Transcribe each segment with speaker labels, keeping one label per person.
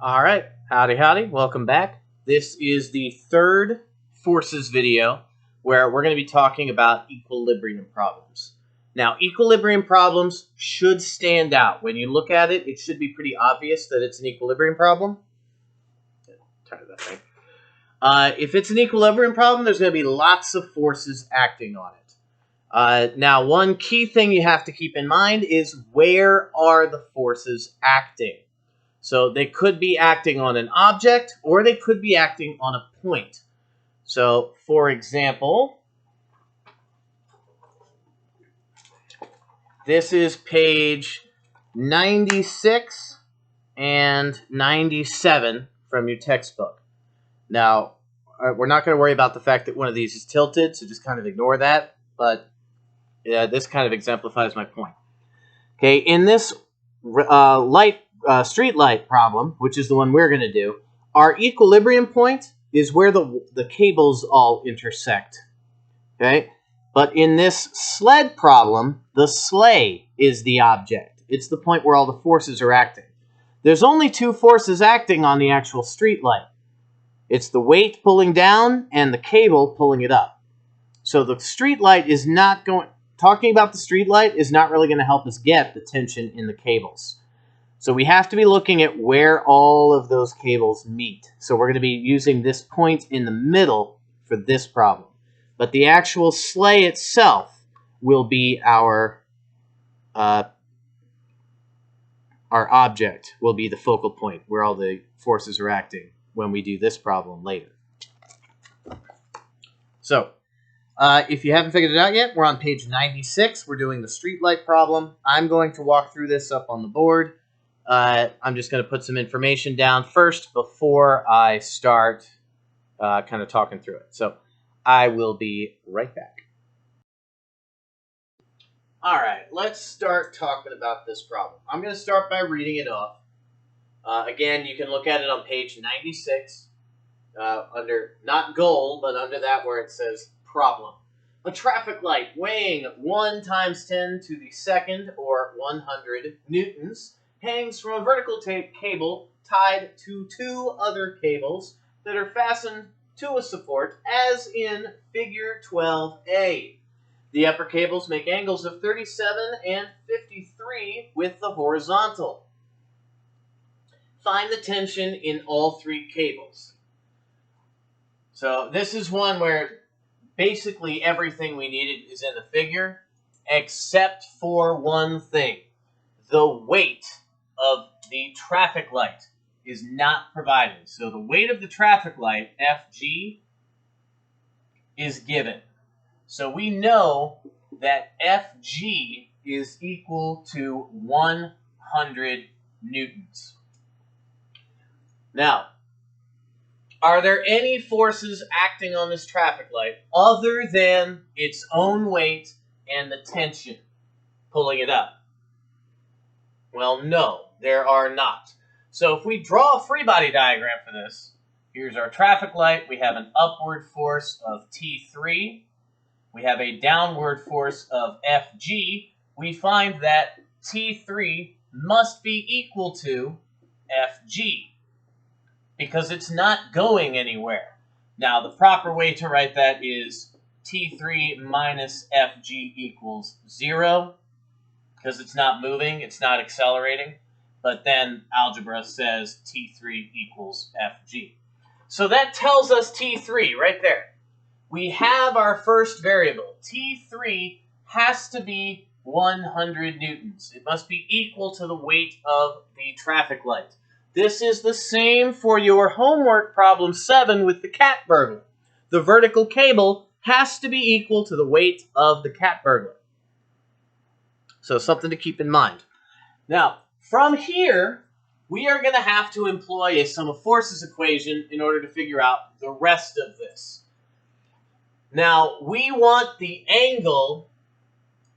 Speaker 1: All right, howdy, welcome back. This is the third forces video where we're going to be talking about equilibrium problems. Now, equilibrium problems should stand out. When you look at it, it should be pretty obvious that it's an equilibrium problem. Tired of that thing. If it's an equilibrium problem, there's going to be lots of forces acting on it. Now, one key thing you have to keep in mind is where are the forces acting? So they could be acting on an object or they could be acting on a point. So, for example, this is page 96 and 97 from your textbook. Now, we're not going to worry about the fact that one of these is tilted, so just kind of ignore that. But this kind of exemplifies my point. Okay, in this street light problem, which is the one we're going to do, our equilibrium point is where the cables all intersect. Okay, but in this sled problem, the sleigh is the object. It's the point where all the forces are acting. There's only two forces acting on the actual street light. It's the weight pulling down and the cable pulling it up. So the street light is not going... Talking about the street light is not really going to help us get the tension in the cables. So we have to be looking at where all of those cables meet. So we're going to be using this point in the middle for this problem. But the actual sleigh itself will be our object, will be the focal point where all the forces are acting when we do this problem later. So, if you haven't figured it out yet, we're on page 96. We're doing the streetlight problem. I'm going to walk through this up on the board. I'm just going to put some information down first before I start kind of talking through it. So I will be right back. All right, let's start talking about this problem. I'm going to start by reading it off. Again, you can look at it on page 96 under, not goal, but under that where it says problem. A traffic light weighing 1 × 10 to the second, or 100 newtons, hangs from a vertical cable tied to 2 other cables that are fastened to a support, as in figure 12a. The upper cables make angles of 37 and 53 with the horizontal. Find the tension in all 3 cables. So this is one where basically everything we needed is in the figure, except for one thing. The weight of the traffic light is not provided. So the weight of the traffic light, Fg, is given. So we know that Fg is equal to 100 newtons. Now, are there any forces acting on this traffic light other than its own weight and the tension pulling it up? Well, no, there are not. So if we draw a free body diagram for this, here's our traffic light. We have an upward force of T3. We have a downward force of Fg. We find that T3 must be equal to Fg, because it's not going anywhere. Now, the proper way to write that is T3 minus Fg equals 0, because it's not moving, it's not accelerating. But then algebra says T3 equals Fg. So that tells us T3 right there. We have our first variable. T3 has to be 100 newtons. It must be equal to the weight of the traffic light. This is the same for your homework problem 7 with the cat burglar. The vertical cable has to be equal to the weight of the cat burglar. So something to keep in mind. Now, from here, we are going to have to employ a sum of forces equation in order to figure out the rest of this. Now, we want the angle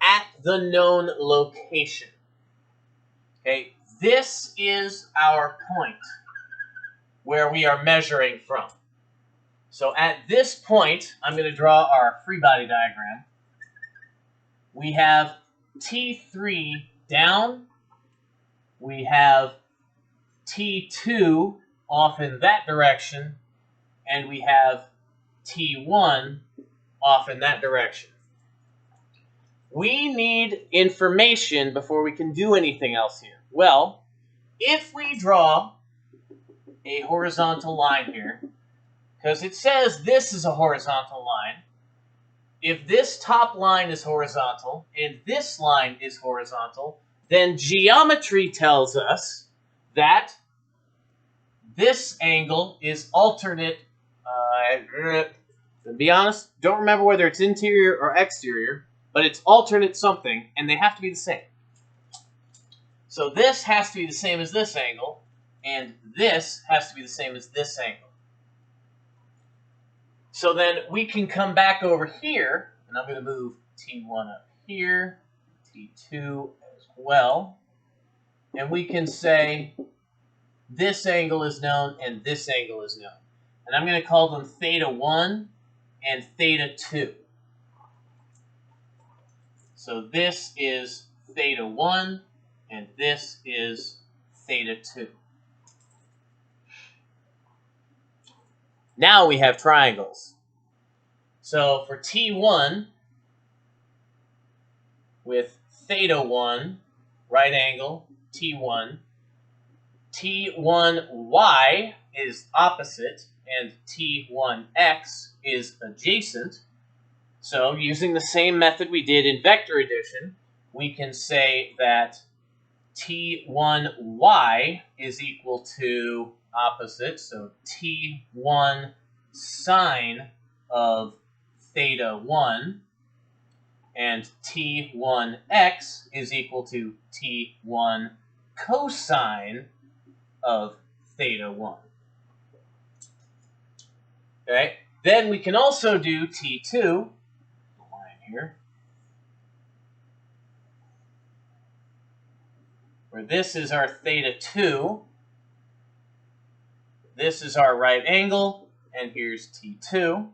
Speaker 1: at the known location. Okay, this is our point where we are measuring from. So at this point, I'm going to draw our free body diagram. We have T3 down. We have T2 off in that direction, and we have T1 off in that direction. We need information before we can do anything else here. Well, if we draw a horizontal line here, because it says this is a horizontal line, if this top line is horizontal and this line is horizontal, then geometry tells us that this angle is alternate. To be honest, don't remember whether it's interior or exterior, but it's alternate something, and they have to be the same. So this has to be the same as this angle, and this has to be the same as this angle. So then we can come back over here, and I'm going to move T1 up here, T2 as well, and we can say this angle is known and this angle is known. And I'm going to call them theta 1 and theta 2. So this is theta 1 and this is theta 2. Now we have triangles. So for T1, with theta 1, right angle, T1, T1y is opposite, and T1x is adjacent. So using the same method we did in vector addition, we can say that T1y is equal to opposite, so T1 sine of theta 1, and T1x is equal to T1 cosine of theta 1. Okay, then we can also do T2, the line here, where this is our theta 2, this is our right angle, and here's T2.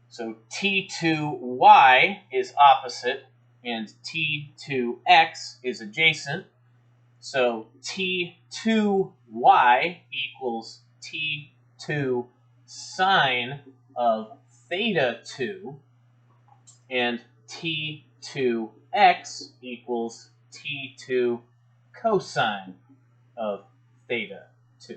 Speaker 1: So T2y is opposite, and T2x is adjacent. So T2y equals T2 sine of theta 2, and T2x equals T2 cosine of theta 2.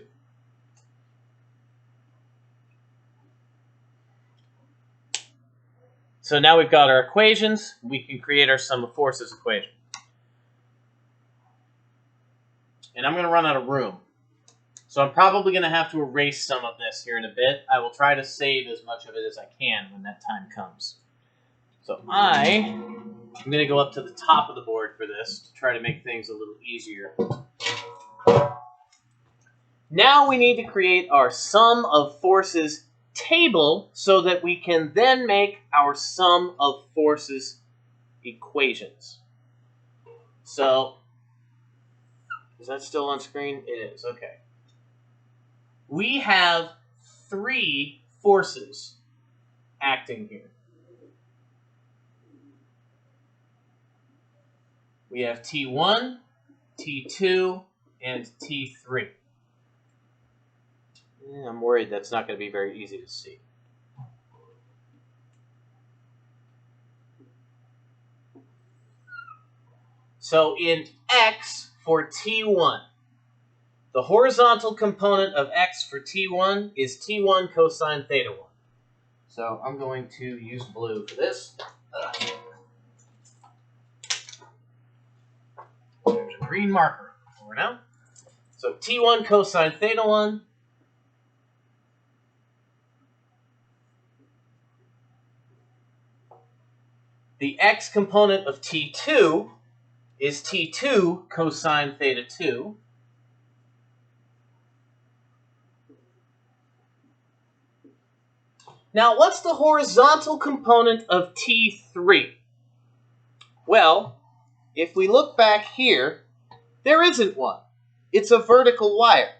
Speaker 1: So now we've got our equations. We can create our sum of forces equation. And I'm going to run out of room. So I'm probably going to have to erase some of this here in a bit. I will try to save as much of it as I can when that time comes. So I'm going to go up to the top of the board for this to try to make things a little easier. Now we need to create our sum of forces table so that we can then make our sum of forces equations. So, is that still on screen? It is, okay. We have 3 forces acting here. We have T1, T2, and T3. I'm worried that's not going to be very easy to see. So in X for T1, the horizontal component of X for T1 is T1 cosine theta 1. So I'm going to use blue for this. There's a green marker for now. So T1 cosine theta 1. The X component of T2 is T2 cosine theta 2. Now, what's the horizontal component of T3? Well, if we look back here, there isn't one. It's a vertical wire.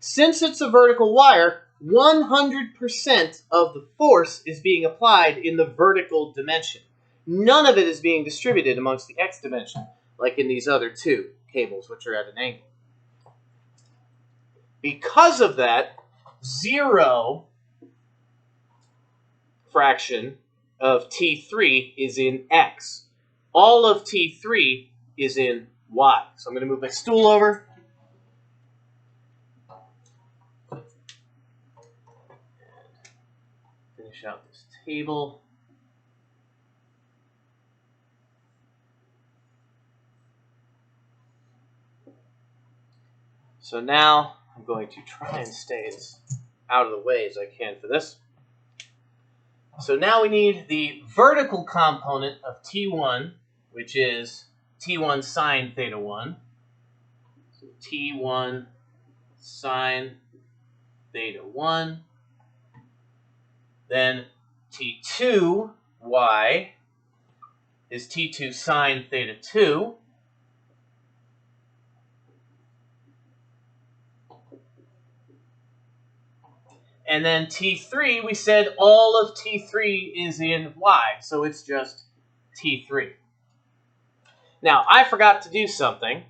Speaker 1: Since it's a vertical wire, 100% of the force is being applied in the vertical dimension. None of it is being distributed amongst the x dimension, like in these other 2 cables, which are at an angle. Because of that, 0 fraction of t3 is in x. All of t3 is in y. So I'm going to move my stool over. Finish out this table. So now I'm going to try and stay as out of the way as I can for this. So now we need the vertical component of t1, which is t1 sine theta 1. So t1 sine theta 1. Then t2y is t2 sine theta 2. And then t3, we said all of t3 is in y, so it's just t3. Now, I forgot to do something,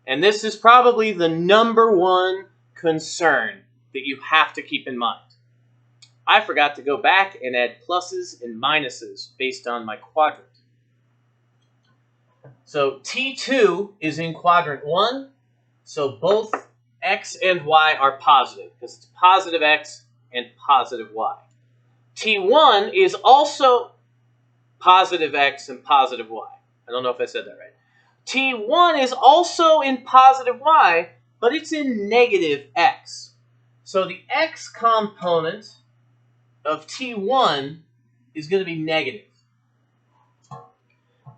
Speaker 1: and this is probably the number one concern that you have to keep in mind. I forgot to go back and add pluses and minuses based on my quadrant. So t2 is in quadrant 1, so both x and y are positive, because it's positive x and positive y. T1 is also positive x and positive y. I don't know if I said that right. T1 is also in positive y, but it's in negative x. So the x component of T1 is going to be negative.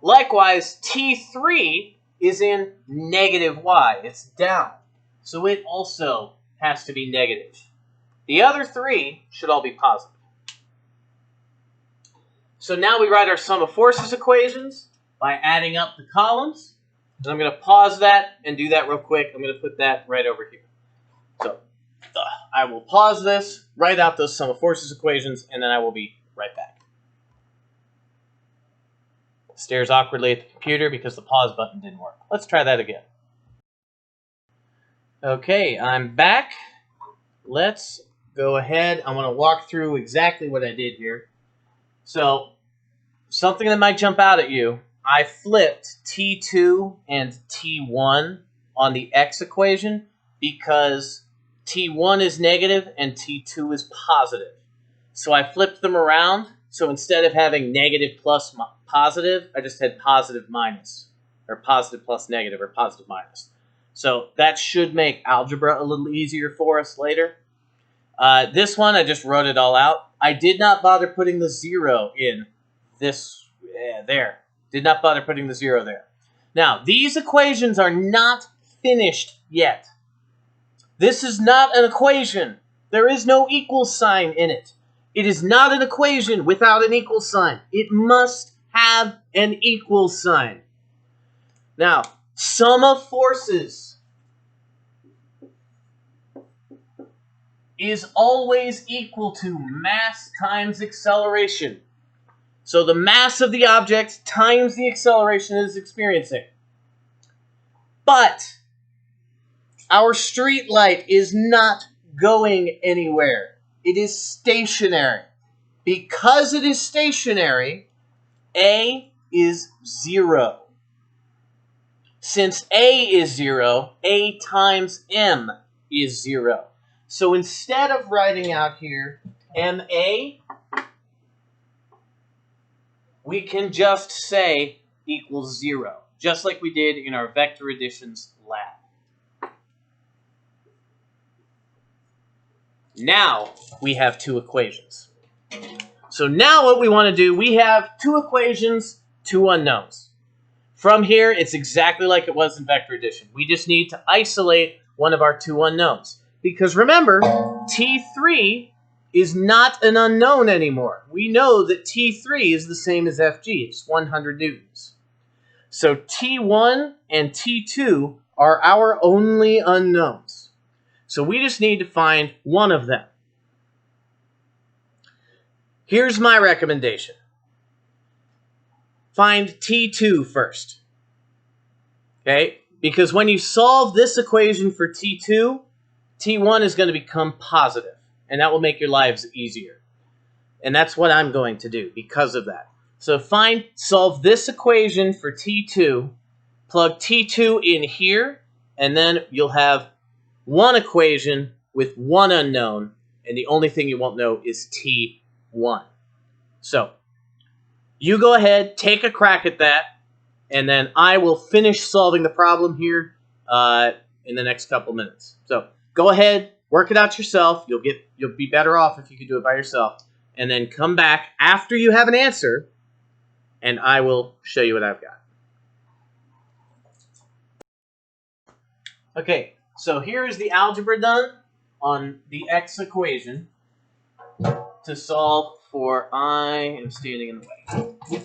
Speaker 1: Likewise, T3 is in negative y. It's down. So it also has to be negative. The other three should all be positive. So now we write our sum of forces equations by adding up the columns. And I'm going to pause that and do that real quick. I'm going to put that right over here. So I will pause this, write out those sum of forces equations, and then I will be right back. Stares awkwardly at the computer because the pause button didn't work. Let's try that again. Okay, I'm back. Let's go ahead. I want to walk through exactly what I did here. So, something that might jump out at you, I flipped T2 and T1 on the x equation because T1 is negative and T2 is positive. So I flipped them around. So instead of having negative plus positive, I just had positive minus, or positive plus negative, or positive minus. So that should make algebra a little easier for us later. This one, I just wrote it all out. I did not bother putting the 0 in this, there. Did not bother putting the 0 there. Now, these equations are not finished yet. This is not an equation. There is no equal sign in it. It is not an equation without an equal sign. It must have an equal sign. Now, sum of forces is always equal to mass times acceleration. So the mass of the object times the acceleration it is experiencing. But our street light is not going anywhere. It is stationary. Because it is stationary, A is 0. Since A is 0, A times M is 0. So instead of writing out here MA, we can just say equals 0, just like we did in our vector additions lab. Now we have two equations. So now what we want to do, we have two equations, two unknowns. From here, it's exactly like it was in vector addition. We just need to isolate one of our two unknowns. Because remember, T3 is not an unknown anymore. We know that T3 is the same as Fg. It's 100 newtons. So T1 and T2 are our only unknowns. So we just need to find one of them. Here's my recommendation. Find T2 first. Okay? Because when you solve this equation for T2, T1 is going to become positive, and that will make your lives easier. And that's what I'm going to do because of that. So solve this equation for T2, plug T2 in here, and then you'll have one equation with one unknown, and the only thing you won't know is T1. So you go ahead, take a crack at that, and then I will finish solving the problem here in the next couple minutes. So go ahead, work it out yourself. You'll be better off if you could do it by yourself. And then come back after you have an answer, and I will show you what I've got. Okay, so here is the algebra done on the x equation to solve for I am standing in the way.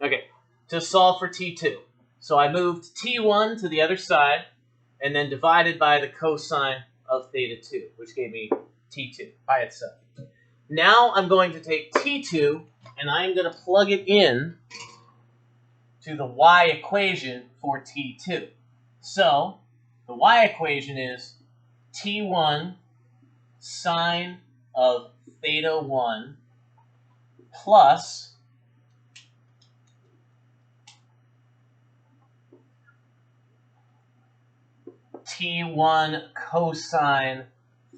Speaker 1: Okay, to solve for T2. So I moved T1 to the other side and then divided by the cosine of theta 2, which gave me T2 by itself. Now I'm going to take T2 and I'm going to plug it in to the y equation for T2. So the y equation is T1 sine of theta 1 plus T1 cosine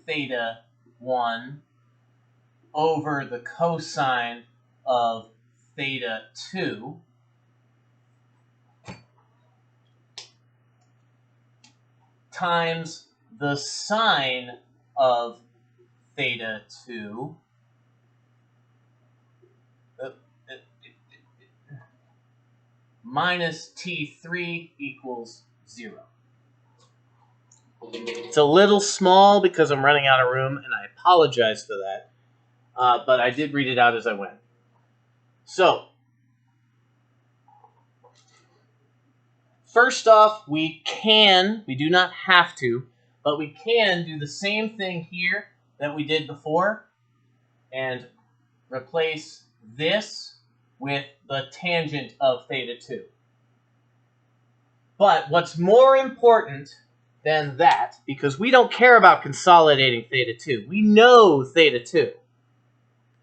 Speaker 1: theta 1 over the cosine of theta 2 times the sine of theta 2 minus T3 equals 0. It's a little small because I'm running out of room, and I apologize for that. But I did read it out as I went. So, first off, we do not have to, but we can do the same thing here that we did before and replace this with the tangent of theta 2. But what's more important than that, because we don't care about consolidating theta 2. We know theta 2.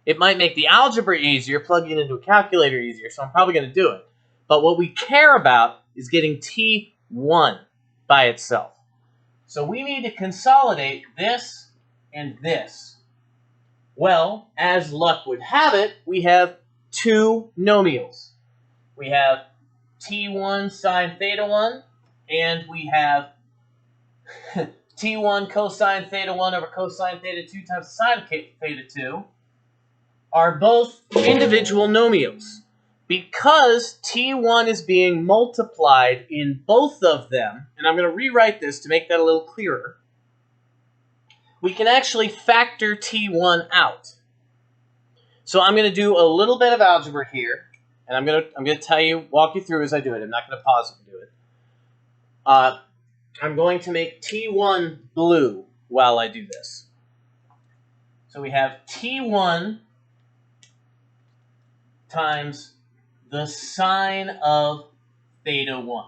Speaker 1: It might make the algebra easier, plugging it into a calculator easier, so I'm probably going to do it. But what we care about is getting T1 by itself. So we need to consolidate this and this. Well, as luck would have it, we have two nomials. We have T1 sine theta 1, and we have T1 cosine theta 1 over cosine theta 2 times sine theta 2 are both individual nomials. Because T1 is being multiplied in both of them, and I'm going to rewrite this to make that a little clearer, we can actually factor T1 out. So I'm going to do a little bit of algebra here, and I'm going to walk you through as I do it. I'm not going to pause and do it. I'm going to make T1 blue while I do this. So we have T1 times the sine of theta 1.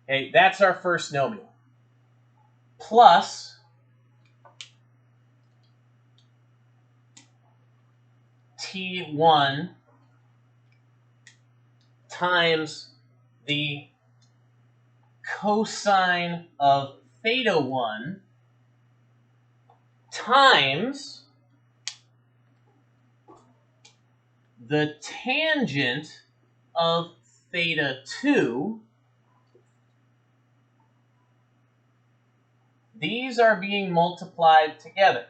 Speaker 1: Okay, that's our first nomial. Plus T1 times the cosine of theta 1 times the tangent of theta 2. These are being multiplied together.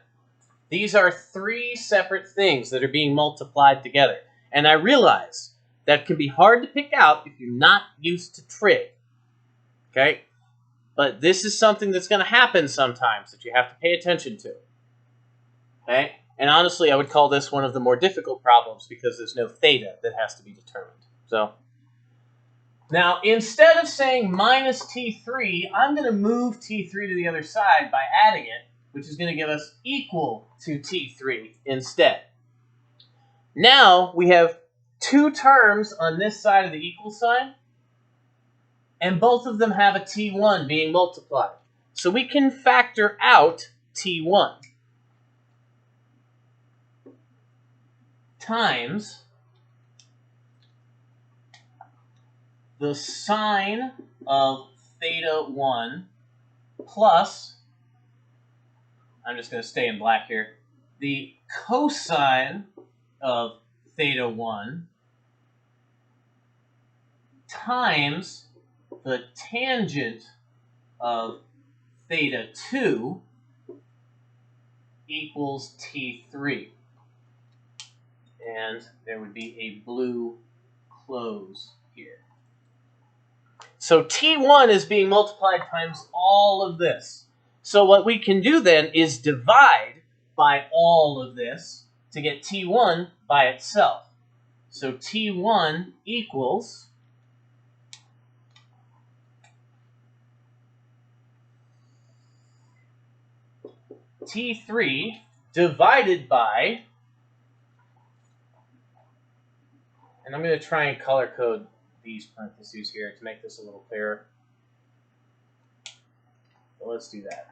Speaker 1: These are three separate things that are being multiplied together. And I realize that can be hard to pick out if you're not used to trig. Okay? But this is something that's going to happen sometimes that you have to pay attention to. Okay? And honestly, I would call this one of the more difficult problems because there's no theta that has to be determined. So, now instead of saying minus T3, I'm going to move T3 to the other side by adding it, which is going to give us equal to T3 instead. Now we have two terms on this side of the equal sign, and both of them have a T1 being multiplied. So we can factor out T1 times the sine of theta 1 plus, I'm just going to stay in black here, the cosine of theta 1 times the tangent of theta 2 equals T3. And there would be a blue close here. So T1 is being multiplied times all of this. So what we can do then is divide by all of this to get T1 by itself. So T1 equals T3 divided by, and I'm going to try and color code these parentheses here to make this a little clearer. So let's do that.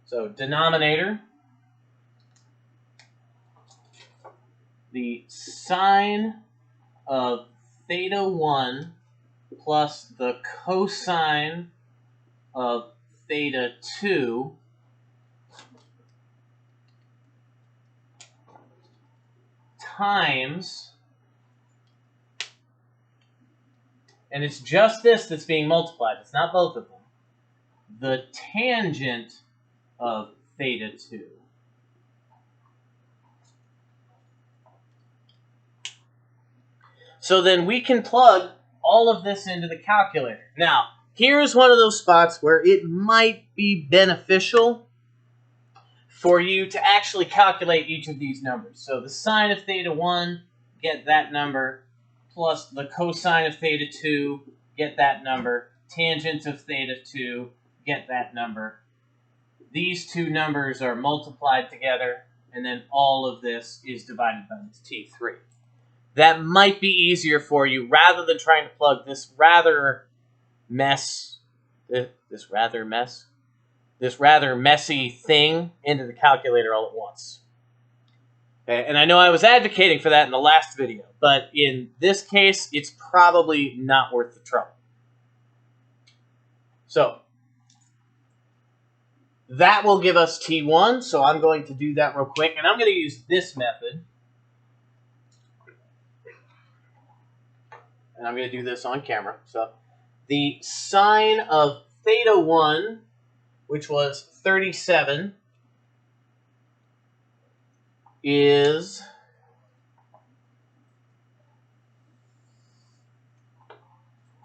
Speaker 1: So denominator, the sine of theta 1 plus the cosine of theta 2 times, and it's just this that's being multiplied, it's not both of them, the tangent of theta 2. So then we can plug all of this into the calculator. Now, here's one of those spots where it might be beneficial for you to actually calculate each of these numbers. So the sine of theta 1, get that number, plus the cosine of theta 2, get that number, tangent of theta 2, get that number. These two numbers are multiplied together, and then all of this is divided by T3. That might be easier for you rather than trying to plug this rather messy thing into the calculator all at once. Okay, and I know I was advocating for that in the last video, but in this case, it's probably not worth the trouble. So that will give us T1, so I'm going to do that real quick, and I'm going to use this method. And I'm going to do this on camera. So the sine of theta 1, which was 37, is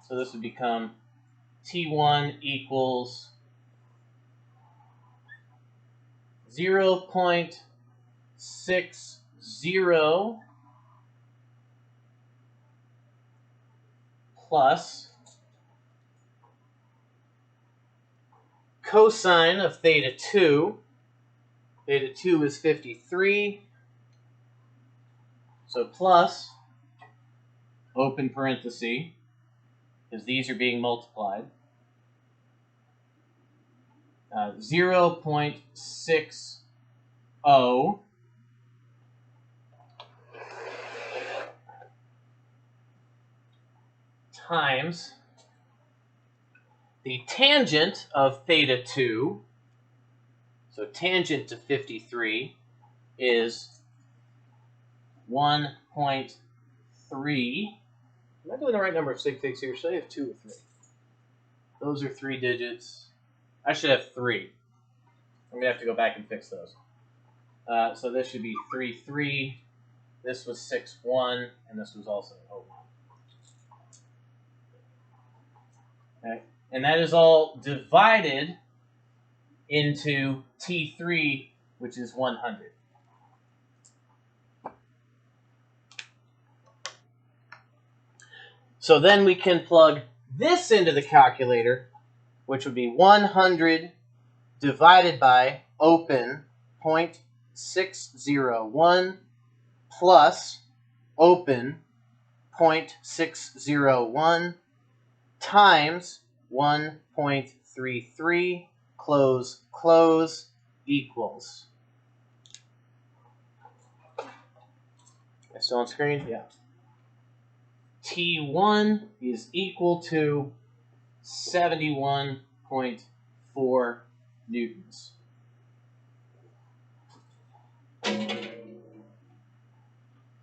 Speaker 1: so this would become T1 equals 0.60 plus cosine of theta 2. Theta 2 is 53. So plus, open parenthesis, because these are being multiplied, 0.60 times the tangent of theta 2, so tangent to 53 is 1.3. Am I doing the right number of sig figs here? Should I have 2 or 3? Those are 3 digits. I should have 3. I'm going to have to go back and fix those. So this should be 3.3. This was 6.1, and this was also 0.1. Okay. And that is all divided into T3, which is 100. So then we can plug this into the calculator, which would be 100 divided by open 0.601 plus open 1.601 times 1.33 close equals. Am I still on screen? Yeah. T1 is equal to 71.4 newtons.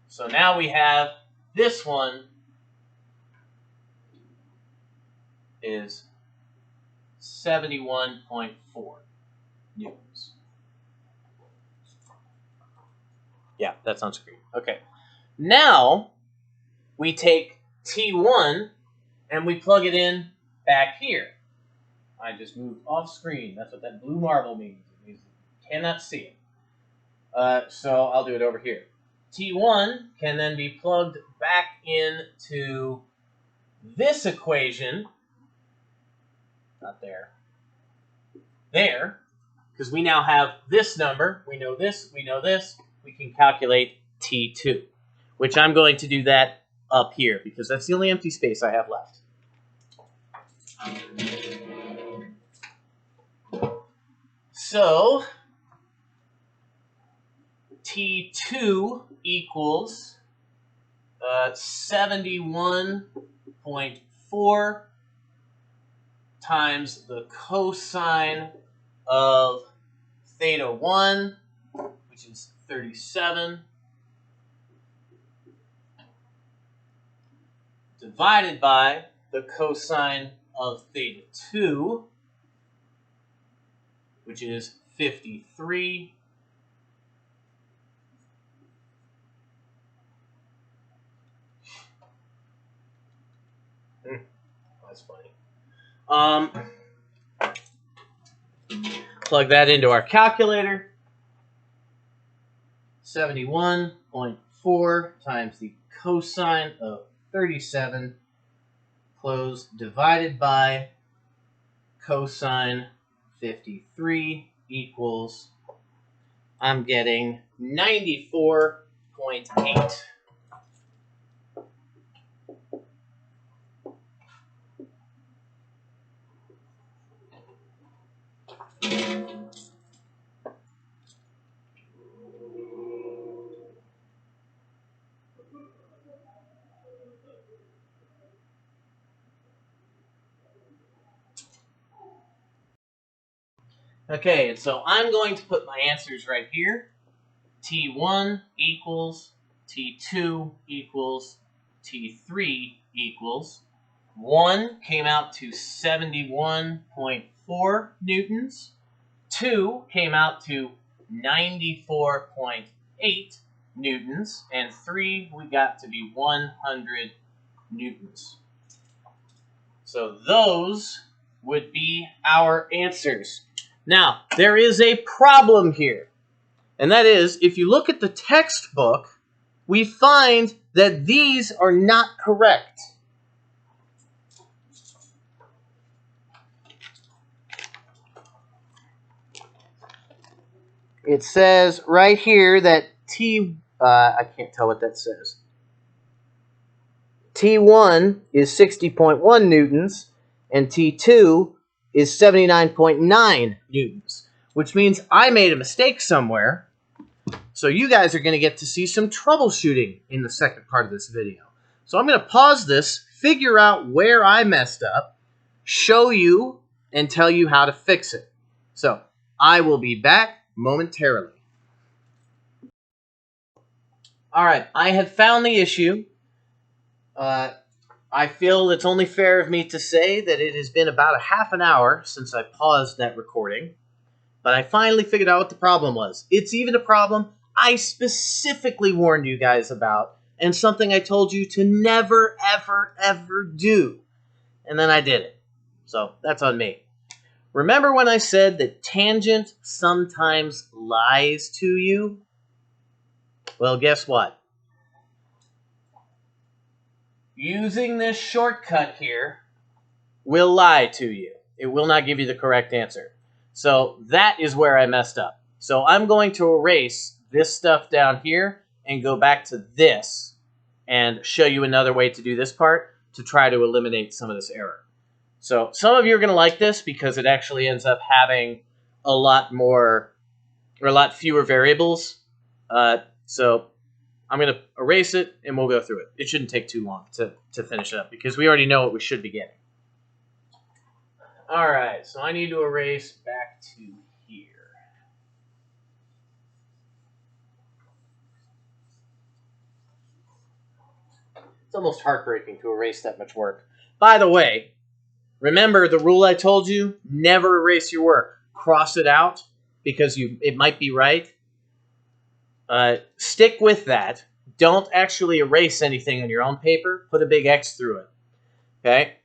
Speaker 1: So now we have this one is 71.4 newtons. Yeah, that's on screen. Okay. Now we take T1 and we plug it in back here. I just moved off screen. That's what that blue marble means. It means you cannot see it. So I'll do it over here. T1 can then be plugged back into this equation. Not there. There. Because we now have this number. We know this. We know this. We can calculate T2. Which I'm going to do that up here. Because that's the only empty space I have left. So T2 equals 71.4 times the cosine of theta 1, which is 37, divided by the cosine of theta 2, which is 53. That's funny. Plug that into our calculator. 71.4 times the cosine of 37 close divided by cosine 53 equals, I'm getting 94.8. Okay, and so I'm going to put my answers right here. T1 equals, T2 equals, T3 equals. 1 came out to 71.4 newtons. 2 came out to 94.8 newtons. And 3 we got to be 100 newtons. So those would be our answers. Now, there is a problem here. And that is, if you look at the textbook, we find that these are not correct. It says right here that I can't tell what that says. T1 is 60.1 newtons, and T2 is 79.9 newtons, which means I made a mistake somewhere. So you guys are going to get to see some troubleshooting in the second part of this video. So I'm going to pause this, figure out where I messed up, show you, and tell you how to fix it. So I will be back momentarily. All right, I have found the issue. I feel it's only fair of me to say that it has been about a half an hour since I paused that recording, but I finally figured out what the problem was. It's even a problem I specifically warned you guys about, and something I told you to never, ever, ever do. And then I did it. So that's on me. Remember when I said that tangent sometimes lies to you? Well, guess what? Using this shortcut here will lie to you. It will not give you the correct answer. So that is where I messed up. So I'm going to erase this stuff down here and go back to this. and show you another way to do this part to try to eliminate some of this error. So some of you are going to like this because it actually ends up having a lot more or a lot fewer variables. So I'm going to erase it and we'll go through it. It shouldn't take too long to finish it up because we already know what we should be getting. All right, so I need to erase back to here. It's almost heartbreaking to erase that much work. By the way, remember the rule I told you? Never erase your work. Cross it out because it might be right. Stick with that. Don't actually erase anything on your own paper. Put a big X through it. Okay?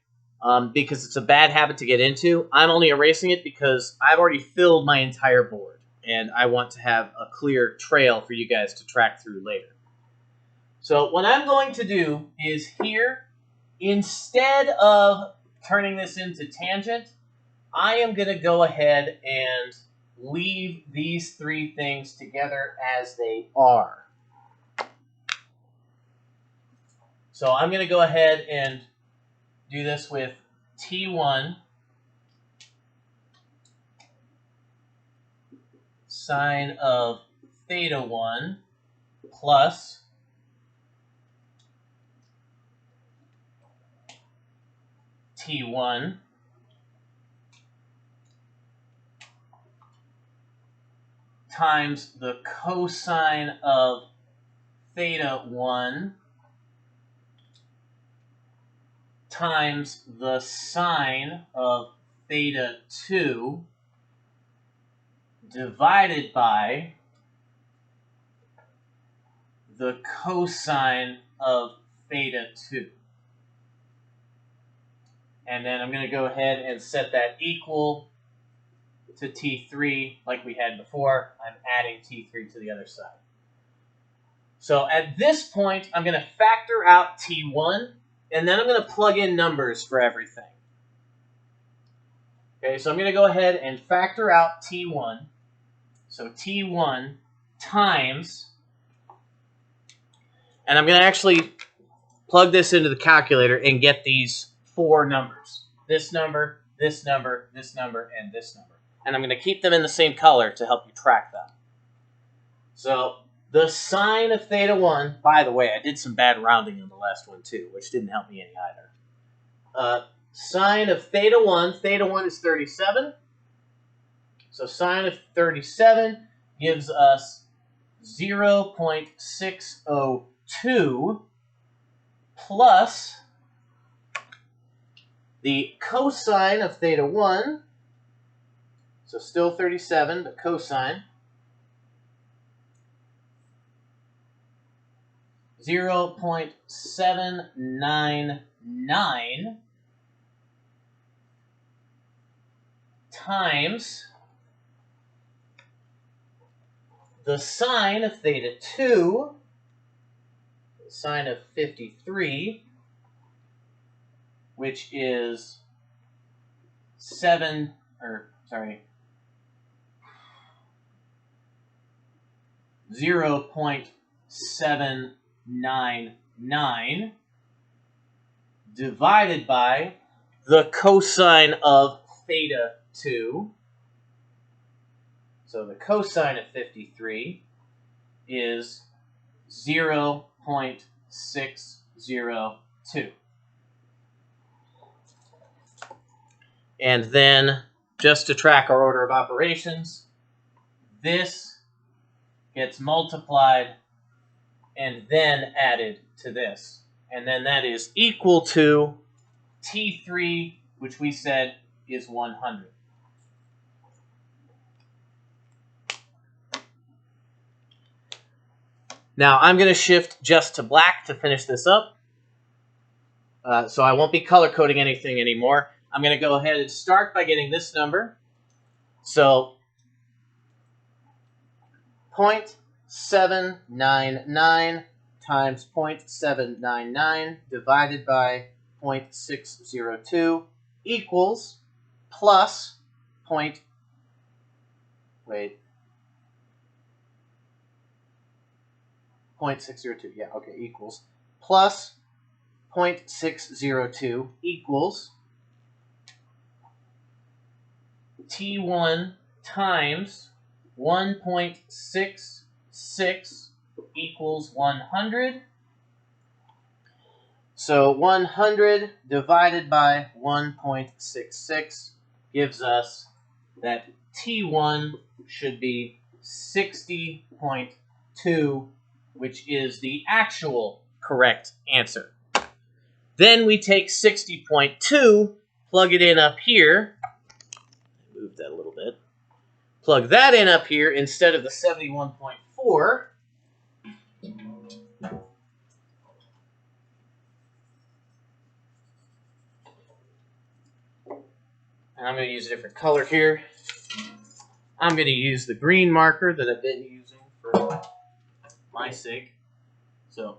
Speaker 1: Because it's a bad habit to get into. I'm only erasing it because I've already filled my entire board, and I want to have a clear trail for you guys to track through later. So what I'm going to do is here, instead of turning this into tangent, I am going to go ahead and leave these three things together as they are. So I'm going to go ahead and do this with T1 sine of theta 1 plus T1 times the cosine of theta 1 times the sine of theta 2 divided by the cosine of theta 2. And then I'm going to go ahead and set that equal to T3 like we had before. I'm adding T3 to the other side. So at this point, I'm going to factor out T1, and then I'm going to plug in numbers for everything. Okay, so I'm going to go ahead and factor out T1. So T1 times, and I'm going to actually plug this into the calculator and get these four numbers. This number, this number, this number, and this number. And I'm going to keep them in the same color to help you track them. So the sine of theta 1, by the way, I did some bad rounding on the last one too, which didn't help me any either. Sine of theta 1 is 37. So sine of 37 gives us 0.602 plus the cosine of theta 1, so still 37, but cosine, 0.799 times the sine of theta 2, the sine of 53, which is 0.799 divided by the cosine of theta 2. So the cosine of 53 is 0.602. And then, just to track our order of operations, this gets multiplied and then added to this. And then that is equal to T3, which we said is 100. Now, I'm going to shift just to black to finish this up. So I won't be color coding anything anymore. I'm going to go ahead and start by getting this number. So 0.799 times 0.799 divided by 0.602 equals plus 0.602, yeah, okay, equals plus 0.602 equals T1 times 1.66 equals 100. So 100 divided by 1.66 gives us that T1 should be 60.2, which is the actual correct answer. Then we take 60.2, plug it in up here. Move that a little bit. Plug that in up here instead of the 71.4. And I'm going to use a different color here. I'm going to use the green marker that I've been using for my sake. So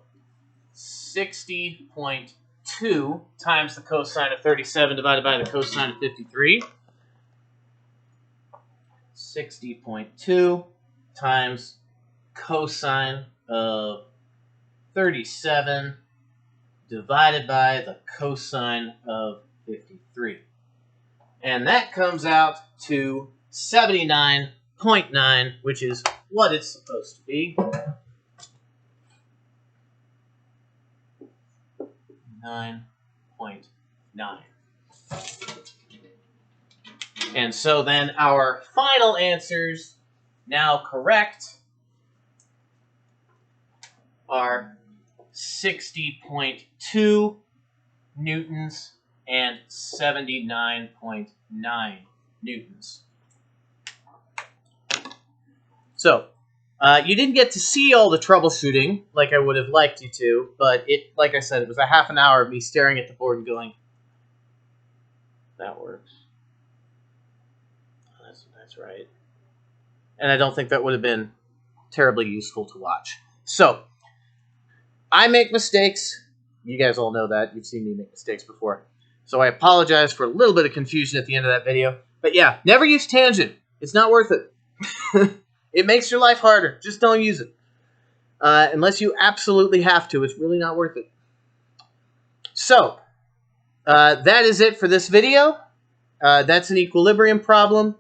Speaker 1: 60.2 times the cosine of 37 divided by the cosine of 53. 60.2 times cosine of 37 divided by the cosine of 53. And that comes out to 79.9, which is what it's supposed to be. 9.9. And so then our final answers, now correct, are 60.2 newtons and 79.9 newtons. So, you didn't get to see all the troubleshooting like I would have liked you to, but like I said, it was a half an hour of me staring at the board and going, that works. That's right. And I don't think that would have been terribly useful to watch. So, I make mistakes. You guys all know that. You've seen me make mistakes before. So I apologize for a little bit of confusion at the end of that video. But yeah, never use tangent. It's not worth it. It makes your life harder. Just don't use it. Unless you absolutely have to. It's really not worth it. So, that is it for this video. That's an equilibrium problem.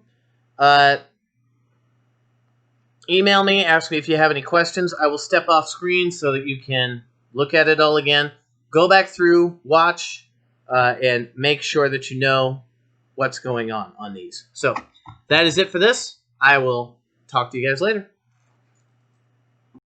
Speaker 1: Email me, ask me if you have any questions. I will step off screen so that you can look at it all again. Go back through, watch, and make sure that you know what's going on these. So, that is it for this. I will talk to you guys later.